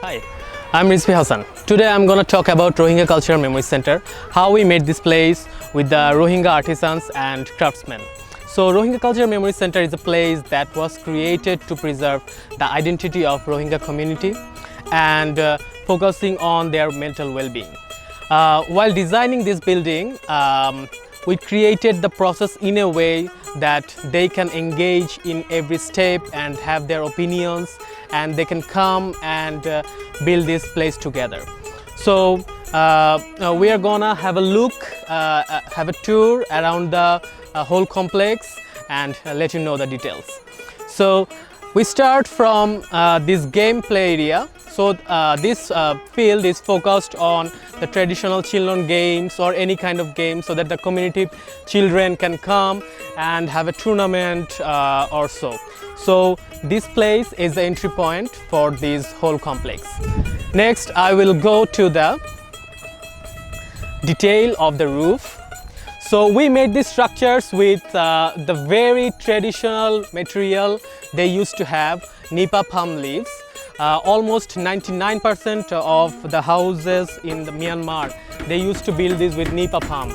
Hi, I'm Hossain. Today I'm going to talk about Rohingya Cultural Memory Centre, how we made this place with the Rohingya artisans and craftsmen. So Rohingya Cultural Memory Centre is a place that was created to preserve the identity of Rohingya community and focusing on their mental well-being. While designing this building, we created the process in a way that they can engage in every step and have their opinions, and they can come and build this place together. So we are gonna have a look, have a tour around the whole complex and let you know the details. So we start from this gameplay area. So this field is focused on the traditional children games or any kind of game, so that the community children can come and have a tournament or so. So this place is the entry point for this whole complex. Next, I will go to the detail of the roof. So we made these structures with the very traditional material they used to have, nipa palm leaves. Almost 99% of the houses in the Myanmar, they used to build this with nipa palm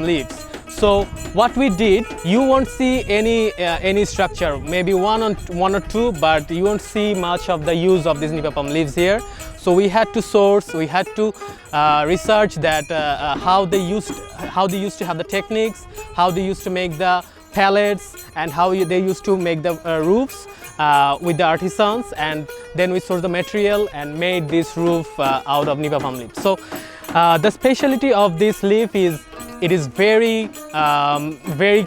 leaves. So what we did, you won't see any structure, maybe one or two, but you won't see much of the use of these nipa palm leaves here. So we had to source, we had to research that how they used to have the techniques, how they used to make the pallets, and how they used to make the roofs with the artisans, and then we sourced the material and made this roof out of nipa palm leaf. So the specialty of this leaf is it is very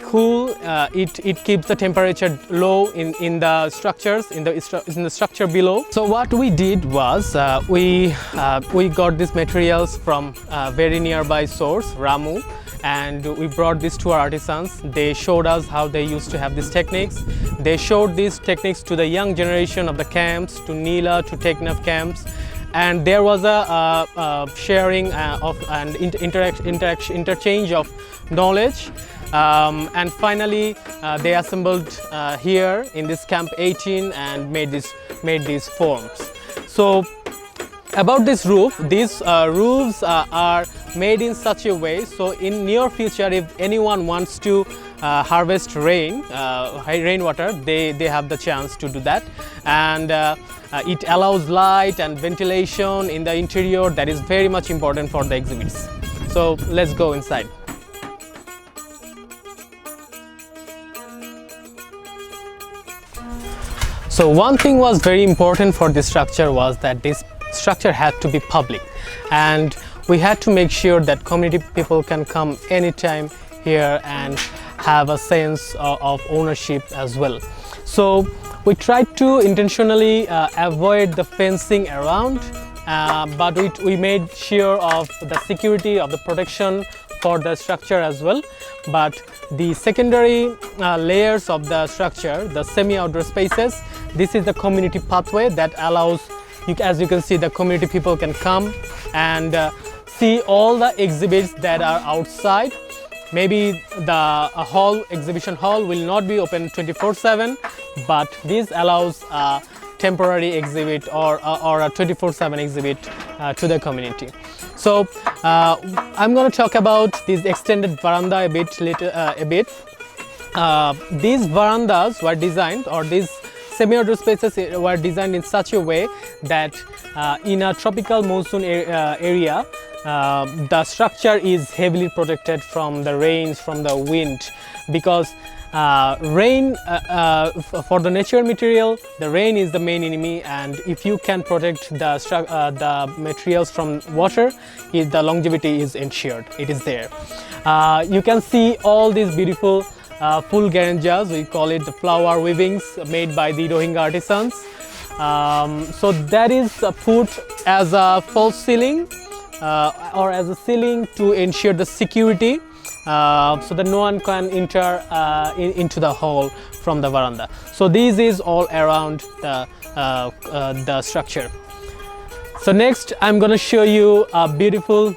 cool. It keeps the temperature low in the structures, in the structure below. So what we did was we got these materials from a very nearby source, Ramu, and we brought this to our artisans. They showed us how they used to have these techniques. They showed these techniques to the young generation of the camps, to Nila, to Teknaf camps, and there was a sharing of and interchange of knowledge. And finally, they assembled here in this camp 18 and made these forms. So about this roof, these roofs are made in such a way, so in near future, if anyone wants to harvest rainwater, they have the chance to do that. And it allows light and ventilation in the interior. That is very much important for the exhibits. So let's go inside. So one thing was very important for this structure was that this structure had to be public, and we had to make sure that community people can come anytime here and have a sense of ownership as well. So we tried to intentionally avoid the fencing around, but we made sure of the security, of the protection for the structure as well. But the secondary layers of the structure, the semi-outdoor spaces, this is the community pathway that allows, as you can see, the community people can come and see all the exhibits that are outside. Maybe the exhibition hall will not be open 24/7, but this allows a temporary exhibit or a 24/7 exhibit to the community. So I'm going to talk about this extended veranda a bit. These verandas were designed, or these semi-outdoor spaces were designed in such a way that in a tropical monsoon area, the structure is heavily protected from the rains, from the wind, because rain, for the natural material, the rain is the main enemy, and if you can protect the materials from water, the longevity is ensured. It is there. You can see all these beautiful full garanjas, we call it the flower weavings made by the Rohingya artisans. So that is put as a false ceiling or as a ceiling to ensure the security, so that no one can enter into the hall from the veranda. So this is all around the structure. So next I'm going to show you a beautiful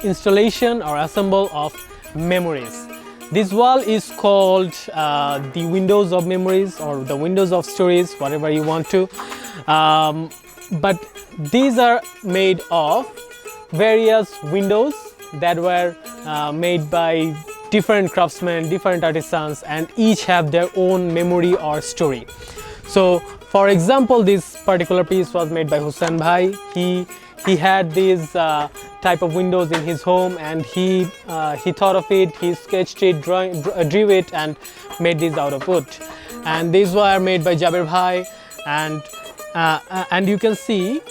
installation or assemble of memories. This wall is called the windows of memories or the windows of stories, whatever you want to. But these are made of various windows that were made by different craftsmen, different artisans, and each have their own memory or story. So for example, this particular piece was made by Hossain Bhai. He had these type of windows in his home, and he thought of it, he sketched it, drew it, and made these out of wood. And these were made by Jaber Bhai, and you can see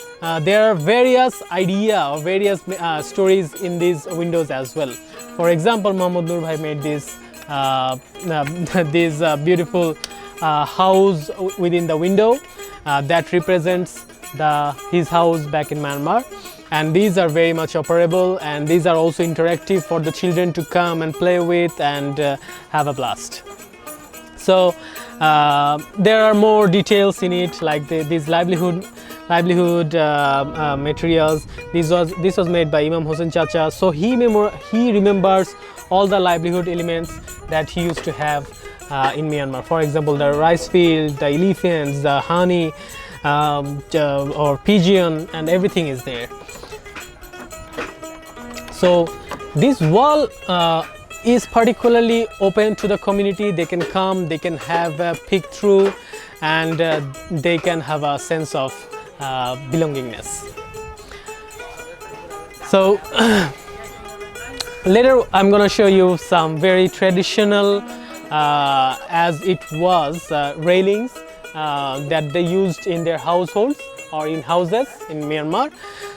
there are various ideas or various stories in these windows as well. For example, Mohammad Nur Bhai made this beautiful house within the window that represents his house back in Myanmar, and these are very much operable, and these are also interactive for the children to come and play with and have a blast. So there are more details in it, like these livelihood materials. This was made by Imam Hossain Chacha, so he remembers all the livelihood elements that he used to have in Myanmar. For example, the rice field, the elephants, the honey, or pigeon, and everything is there. So this wall is particularly open to the community. They can come, they can have a peek through, and they can have a sense of belongingness. So later I'm going to show you some very traditional as it was railings that they used in their households or in houses in Myanmar.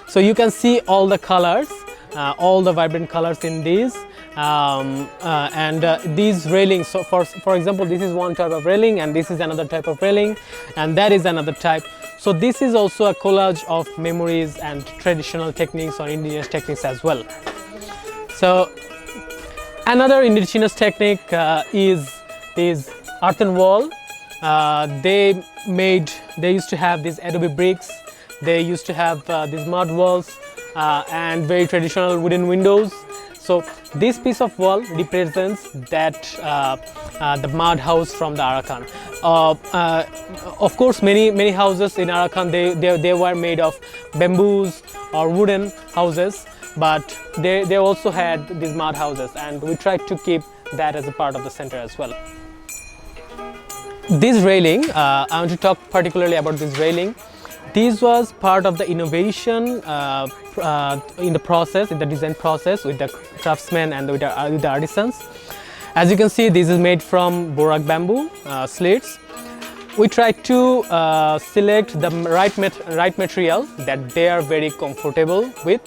So you can see all the colors, all the vibrant colors in these, these railings. So for example, this is one type of railing, and this is another type of railing, and that is another type. So this is also a collage of memories and traditional techniques or indigenous techniques as well. So another indigenous technique is this earthen wall. They used to have these adobe bricks. They used to have these mud walls and very traditional wooden windows. So this piece of wall represents that the mud house from the Arakan. Of course, many houses in Arakan they were made of bamboos or wooden houses, but they also had these mud houses, and we tried to keep that as a part of the center as well. This railing, I want to talk particularly about this railing. This was part of the innovation in the process, in the design process, with the craftsmen and with the artisans. As you can see, this is made from borak bamboo slits. We tried to select the right material that they are very comfortable with,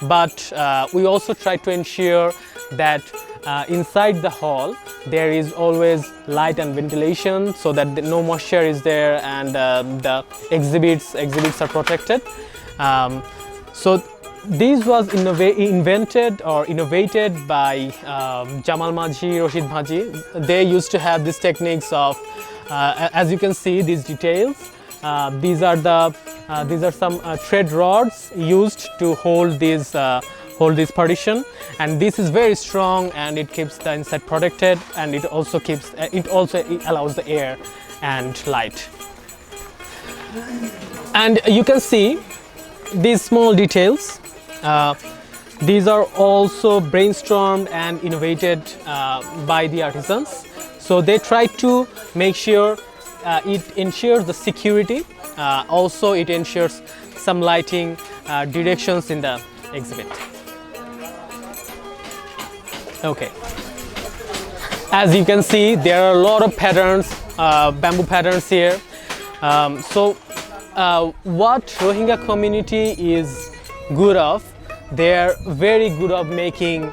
but we also tried to ensure that inside the hall there is always light and ventilation, so that no moisture is there, and the exhibits are protected. So this was invented or innovated by Jamal Majhi, Rashid Bhaji. They used to have these techniques of, as you can see, these details. These are some thread rods used to hold this partition, and this is very strong, and it keeps the inside protected, and it also allows the air and light. And you can see these small details. These are also brainstormed and innovated by the artisans. So they try to make sure it ensures the security. Also, it ensures some lighting directions in the exhibit. Okay. As you can see, there are a lot of patterns, bamboo patterns here. What Rohingya community is good of, they are very good of making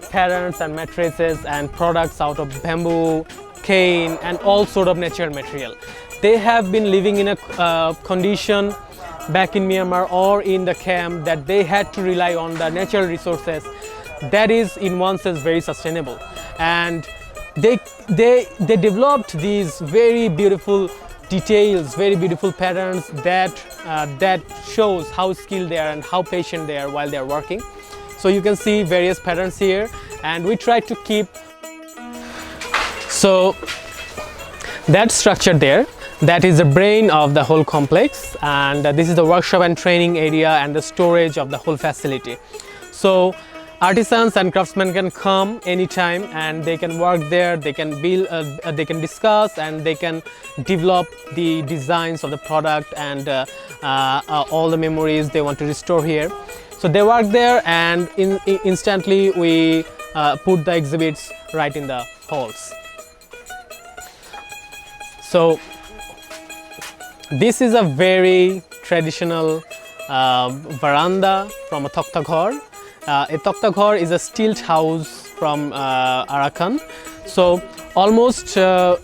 patterns and matrices and products out of bamboo, cane, and all sort of natural material. They have been living in a condition back in Myanmar or in the camp that they had to rely on the natural resources. That is in one sense very sustainable, and they developed these very beautiful details, very beautiful patterns that shows how skilled they are and how patient they are while they are working. So you can see various patterns here, and we try to keep So that structure there, that is the brain of the whole complex, and this is the workshop and training area and the storage of the whole facility. So artisans and craftsmen can come anytime and they can work there, they can build, they can discuss, and they can develop the designs of the product and all the memories they want to restore here. So they work there, and instantly we put the exhibits right in the halls. So this is a very traditional veranda from a Takhta Ghar. A Takhta Ghar is a stilt house from Arakan. So almost 80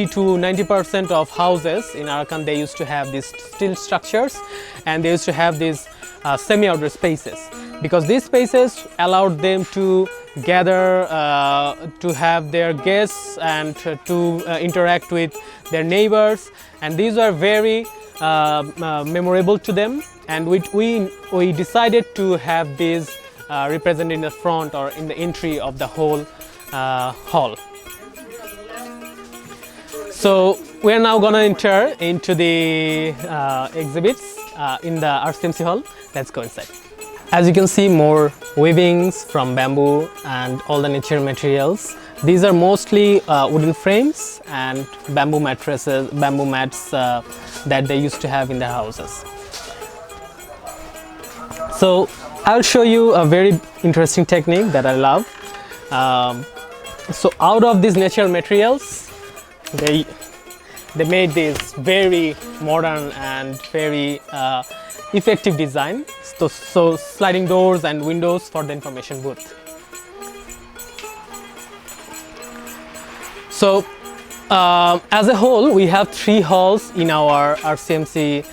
to 90% of houses in Arakan, they used to have these stilt structures, and they used to have these semi-outdoor spaces, because these spaces allowed them to gather, to have their guests, and to interact with their neighbors, and these are very memorable to them. And we decided to have these represented in the front or in the entry of the whole hall. So we are now gonna enter into the exhibits in the RCMC hall. Let's go inside. As you can see, more weavings from bamboo and all the nature materials. These are mostly wooden frames and bamboo mattresses, bamboo mats that they used to have in their houses. So I'll show you a very interesting technique that I love. So out of these natural materials, they made this very modern and very effective design. So sliding doors and windows for the information booth. So as a whole, we have 3 halls in our RCMC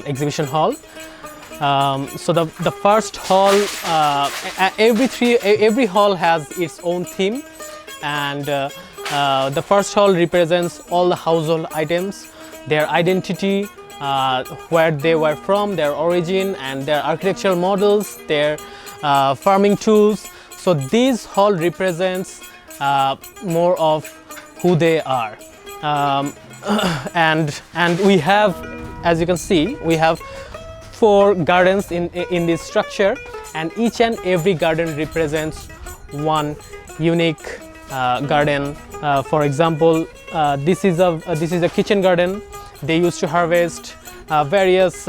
exhibition hall. So the first hall, every hall has its own theme, and the first hall represents all the household items, their identity, where they were from, their origin, and their architectural models, their farming tools. So this hall represents more of who they are, and we have, as you can see, we have 4 gardens in this structure, and each and every garden represents one unique garden. For example, this is a kitchen garden. They used to harvest various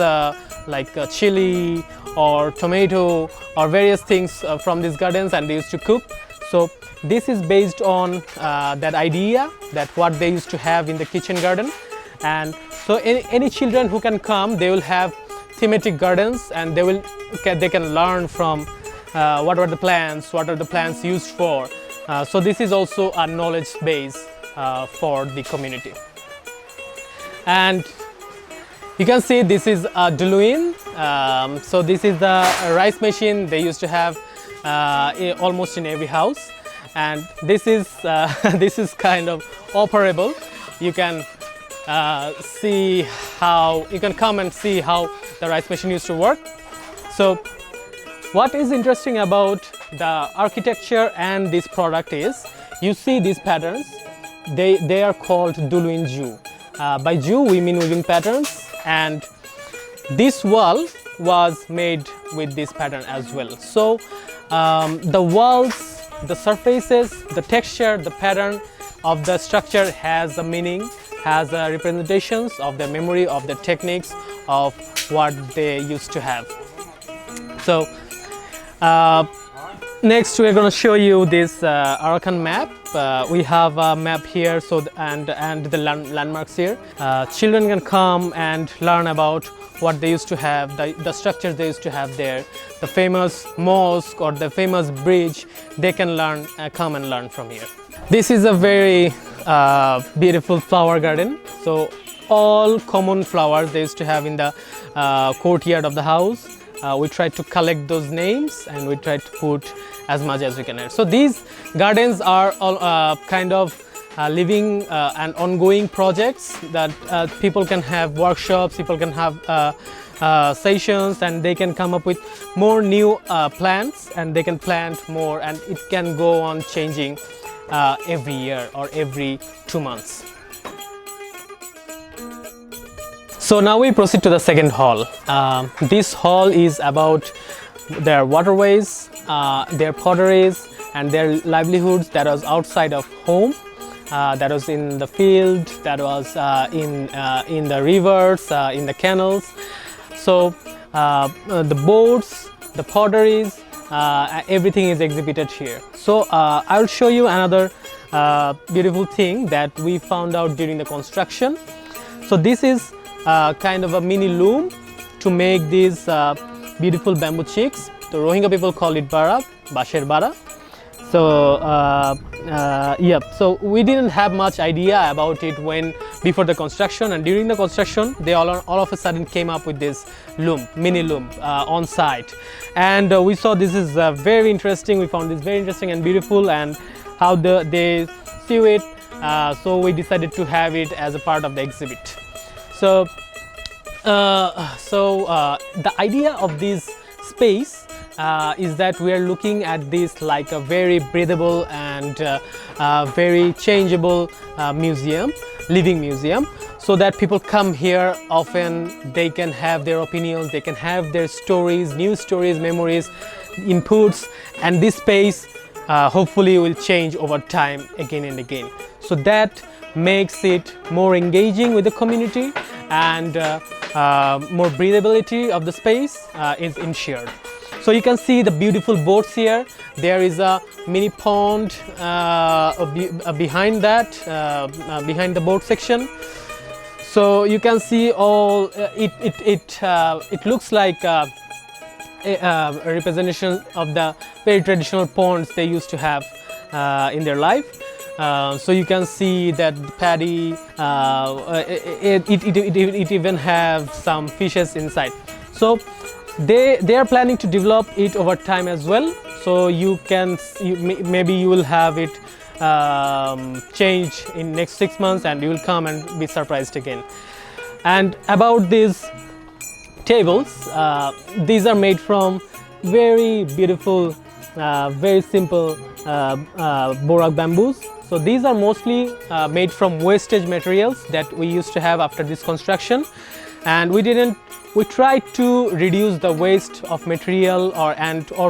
like chili or tomato or various things from these gardens, and they used to cook. So this is based on that idea, that what they used to have in the kitchen garden. And so any children who can come, they will have thematic gardens, and they can learn from what are the plants used for. So this is also a knowledge base for the community. And you can see this is a Duluin. So this is the rice machine they used to have almost in every house, and this is this is kind of operable. You can come and see how the rice machine used to work. So what is interesting about the architecture and this product is, you see these patterns, they are called Duluin Jew. By Jew we mean weaving patterns, and this wall was made with this pattern as well. So the walls, the surfaces, the texture, the pattern of the structure has a meaning, has representations of the memory, of the techniques, of what they used to have. So next we are going to show you this Arakan map. We have a map here, so and the landmarks here. Children can come and learn about what they used to have, the structures they used to have there, the famous mosque or the famous bridge. They can learn, come and learn from here. This is a very beautiful flower garden. So all common flowers they used to have in the courtyard of the house. We tried to collect those names, and we tried to put as much as we can. So these gardens are all kind of living and ongoing projects that people can have workshops, people can have sessions, and they can come up with more new plants, and they can plant more, and it can go on changing every year or every 2 months. So now we proceed to the second hall. This hall is about their waterways, their potteries, and their livelihoods that was outside of home, that was in the field, that was in the rivers, in the canals. So the boats, the potteries, everything is exhibited here. So I will show you another beautiful thing that we found out during the construction. So this is kind of a mini loom to make these beautiful bamboo chicks. The Rohingya people call it bara, basher bara. So yeah, so we didn't have much idea about it before the construction, and during the construction they all of a sudden came up with this loom, mini loom on site, and we saw this is very interesting. We found this very interesting and beautiful, and how they sew it. So we decided to have it as a part of the exhibit. So the idea of this space is that we are looking at this like a very breathable and very changeable museum, living museum, so that people come here often, they can have their opinions, they can have their stories, new stories, memories, inputs, and this space hopefully will change over time again and again. So that makes it more engaging with the community, and more breathability of the space is ensured. So you can see the beautiful boats here. There is a mini pond behind that, behind the boat section. So you can see all it looks like a representation of the very traditional ponds they used to have in their life. So you can see that paddy, it even have some fishes inside. So they are planning to develop it over time as well. So maybe you will have it change in next 6 months, and you will come and be surprised again. And about these tables, these are made from very beautiful, very simple borak bamboos. So these are mostly made from wastage materials that we used to have after this construction, and we tried to reduce the waste of material or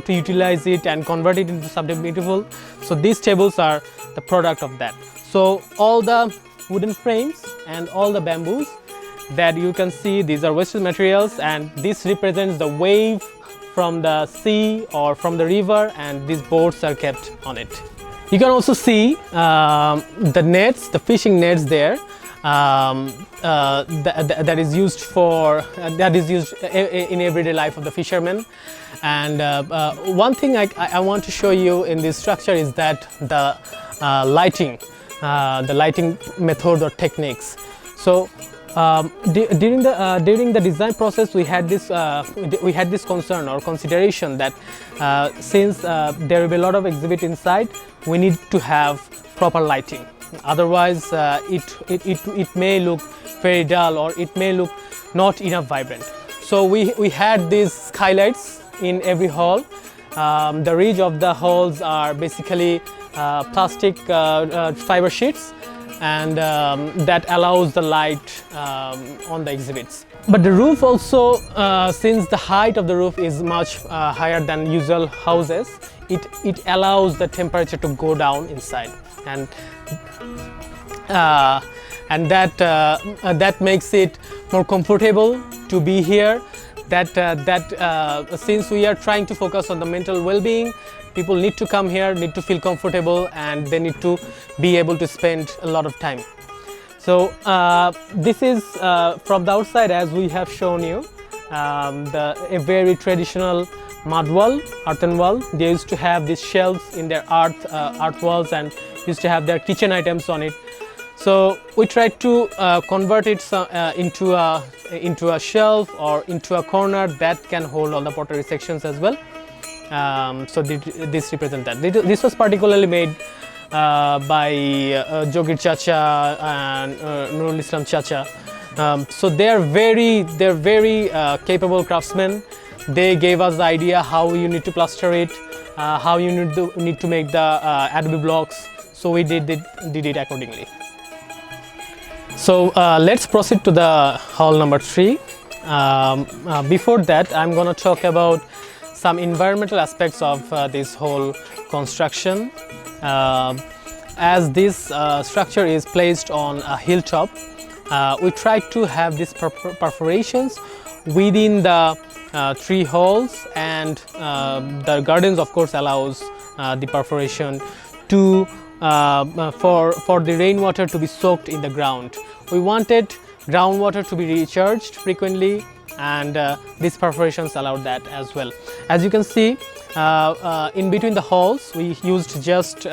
to utilize it and convert it into something beautiful. So these tables are the product of that. So all the wooden frames and all the bamboos that you can see, these are wasted materials, and this represents the wave from the sea or from the river, and these boats are kept on it. You can also see the nets, the fishing nets there. That is used in everyday life of the fishermen. And one thing I want to show you in this structure is that the lighting method or techniques. So during the design process, we had this concern or consideration that since there will be a lot of exhibit inside, we need to have proper lighting. Otherwise it may look very dull, or it may look not enough vibrant. So we had these skylights in every hall. The ridge of the halls are basically plastic fiber sheets, and that allows the light on the exhibits. But the roof also, since the height of the roof is much higher than usual houses, it allows the temperature to go down inside, and that makes it more comfortable to be here. Since we are trying to focus on the mental well-being, people need to come here, need to feel comfortable, and they need to be able to spend a lot of time. So this is from the outside, as we have shown you, a very traditional mud wall, earthen wall. They used to have these shelves in their earth walls, and used to have their kitchen items on it. So we tried to convert it into a shelf or into a corner that can hold all the pottery sections as well. So this represents that. This was particularly made by Jogir Chacha and Nurul Islam Chacha. So they're very capable craftsmen. They gave us the idea how you need to plaster it, how you need to make the adobe blocks. so we did it accordingly. So let's proceed to the hall number 3. Before that, I'm going to talk about some environmental aspects of this whole construction. As this structure is placed on a hilltop, we tried to have these perforations within the 3 halls, and the gardens of course allows the perforation to for the rainwater to be soaked in the ground. We wanted groundwater to be recharged frequently, and these perforations allowed that as well. As you can see, in between the halls we used just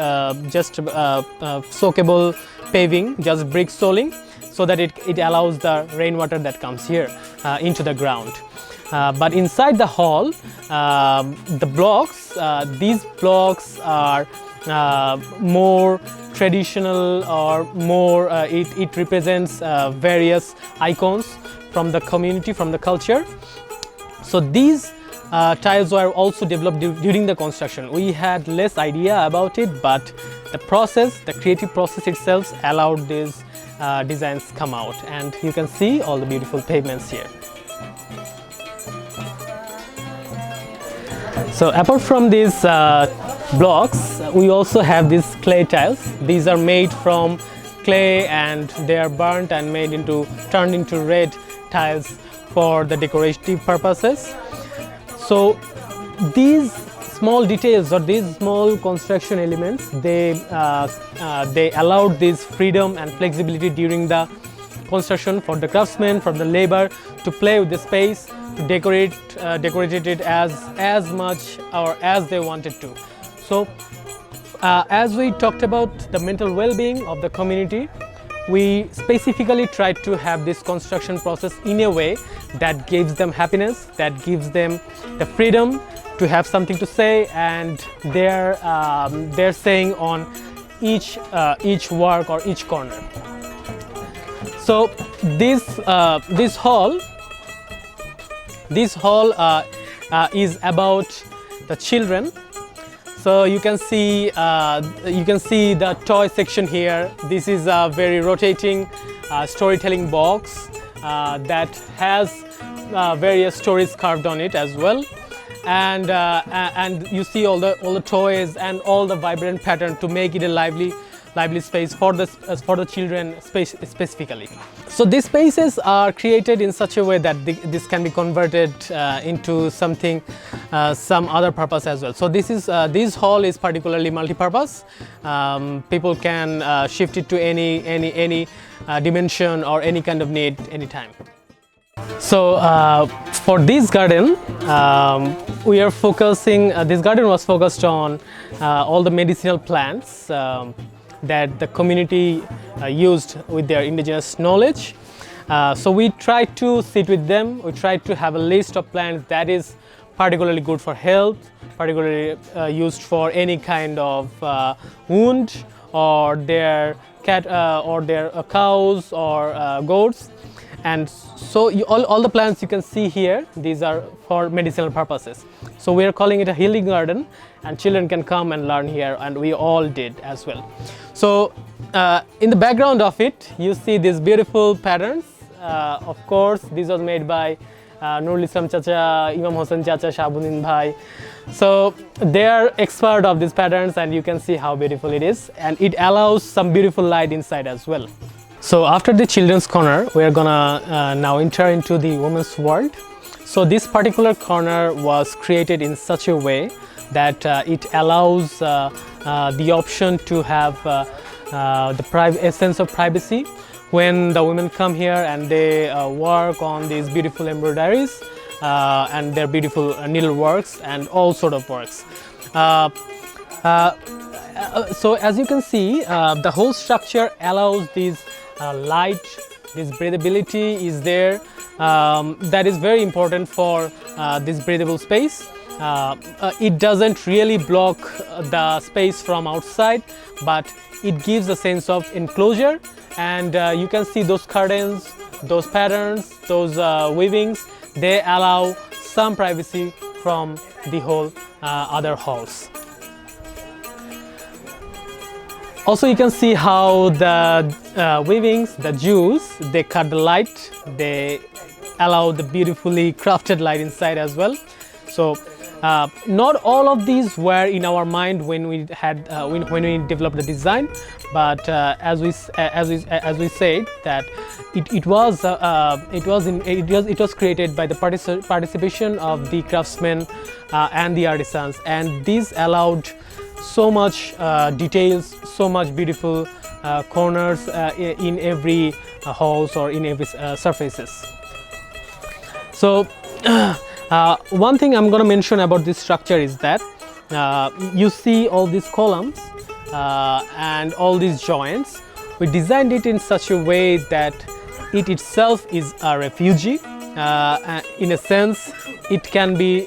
soakable paving, just brick soling, so that it allows the rainwater that comes here into the ground. But inside the hall, the blocks, these blocks are more traditional, or more it represents various icons from the community, from the culture. So these tiles were also developed during the construction. We had less idea about it, but the process, the creative process itself allowed these designs come out, and you can see all the beautiful pavements here. So apart from these blocks, we also have these clay tiles. These are made from clay, and they are burnt and turned into red tiles for the decorative purposes. So these small details, or these small construction elements, they allowed this freedom and flexibility during the construction for the craftsmen, for the labor, to play with the space, to decorate it as much or as they wanted to. So as we talked about the mental well-being of the community, we specifically tried to have this construction process in a way that gives them happiness, that gives them the freedom to have something to say, and they're saying on each work or each corner. So this hall is about the children. So you can see the toy section here. This is a very rotating storytelling box that has various stories carved on it as well, and you see all the toys and all the vibrant pattern to make it a lively space for the children specifically. So these spaces are created in such a way that this can be converted into something, some other purpose as well. So this hall is particularly multi-purpose. People can shift it to any dimension or any kind of need anytime. So for this garden, we are focusing. This garden was focused on all the medicinal plants that the community used with their indigenous knowledge. So we tried to sit with them. We tried to have a list of plants that is particularly good for health, particularly used for any kind of wound, or their cat or their cows or goats. And so all the plants you can see here, these are for medicinal purposes. So we are calling it a healing garden, and children can come and learn here, and we all did as well. So in the background of it, you see these beautiful patterns. Of course, this was made by Nurul Islam Chacha, Imam Hossain Chacha, Shabuddin Bhai. So they are expert of these patterns, and you can see how beautiful it is, and it allows some beautiful light inside as well. So after the children's corner, we are gonna now enter into the women's world. So this particular corner was created in such a way that it allows the option to have a sense of privacy when the women come here and they work on these beautiful embroideries and their beautiful needleworks and all sort of works. So as you can see, the whole structure allows these light, this breathability is there. That is very important for this breathable space. It doesn't really block the space from outside, but it gives a sense of enclosure, and you can see those curtains, those patterns, those weavings, they allow some privacy from the whole other halls. Also, you can see how the weavings, the jewels, they cut the light, they allow the beautifully crafted light inside as well. So not all of these were in our mind when we had when we developed the design, but as we said that it was created by the participation of the craftsmen and the artisans, and these allowed so much details, so much beautiful corners in every halls or in every surfaces. So one thing I'm going to mention about this structure is that you see all these columns and all these joints. We designed it in such a way that it itself is a refugee. In a sense, it can be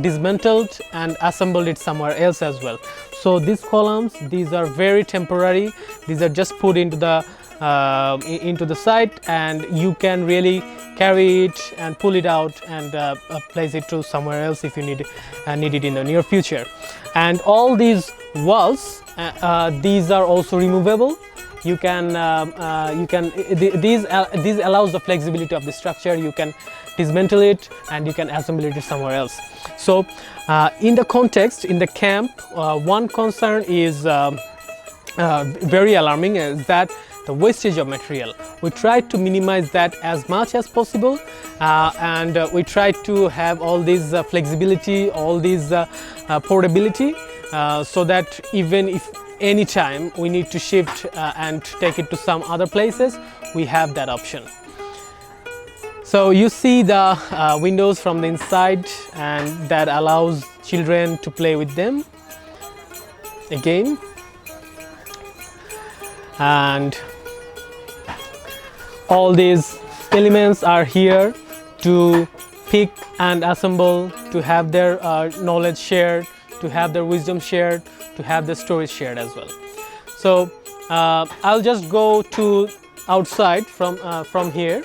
dismantled and assembled it somewhere else as well. So these columns, these are very temporary. These are just put into the site, and you can really carry it and pull it out and place it to somewhere else if you need it in the near future. And all these walls, these are also removable. These allows the flexibility of the structure. You can dismantle it and you can assemble it somewhere else. So in the context, in the camp, one concern is very alarming, is that the wastage of material. We try to minimize that as much as possible, and we try to have all this flexibility, all this portability, so that even if any time we need to shift and take it to some other places, we have that option. So you see the windows from the inside, and that allows children to play with them again. And all these elements are here to pick and assemble, to have their knowledge shared, to have their wisdom shared, to have the stories shared as well. So I'll just go to outside from here.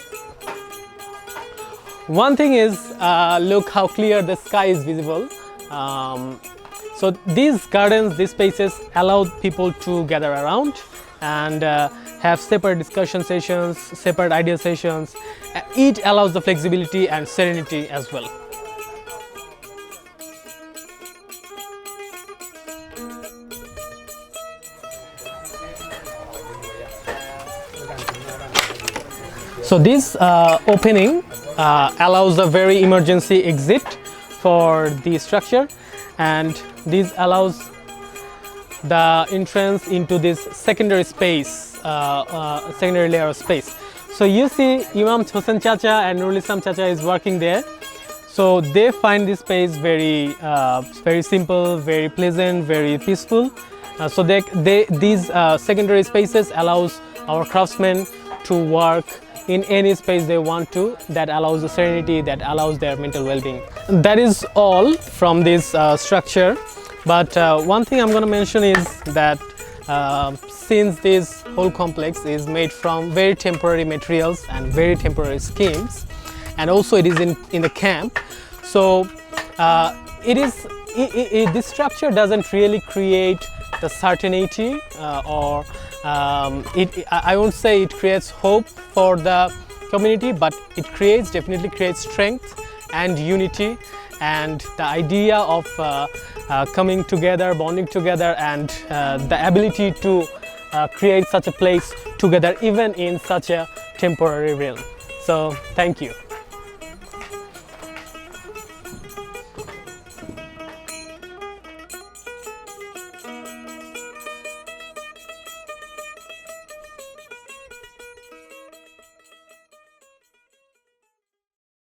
One thing is, look how clear the sky is visible. So these gardens, these spaces allow people to gather around and have separate discussion sessions, separate idea sessions. It allows the flexibility and serenity as well. So this opening allows a very emergency exit for the structure, and this allows the entrance into this secondary space, secondary layer of space. So you see Imam Hossain Chacha and Nurul Islam Chacha is working there. So they find this space very simple, very pleasant, very peaceful. So these secondary spaces allows our craftsmen to work in any space they want to, that allows the serenity, that allows their mental well-being. That is all from this structure. But one thing I'm going to mention is that since this whole complex is made from very temporary materials and very temporary schemes, and also it is in the camp, so this structure doesn't really create the certainty or I won't say it creates hope for the community, but it definitely creates strength and unity, and the idea of coming together, bonding together, and the ability to create such a place together even in such a temporary realm. So thank you.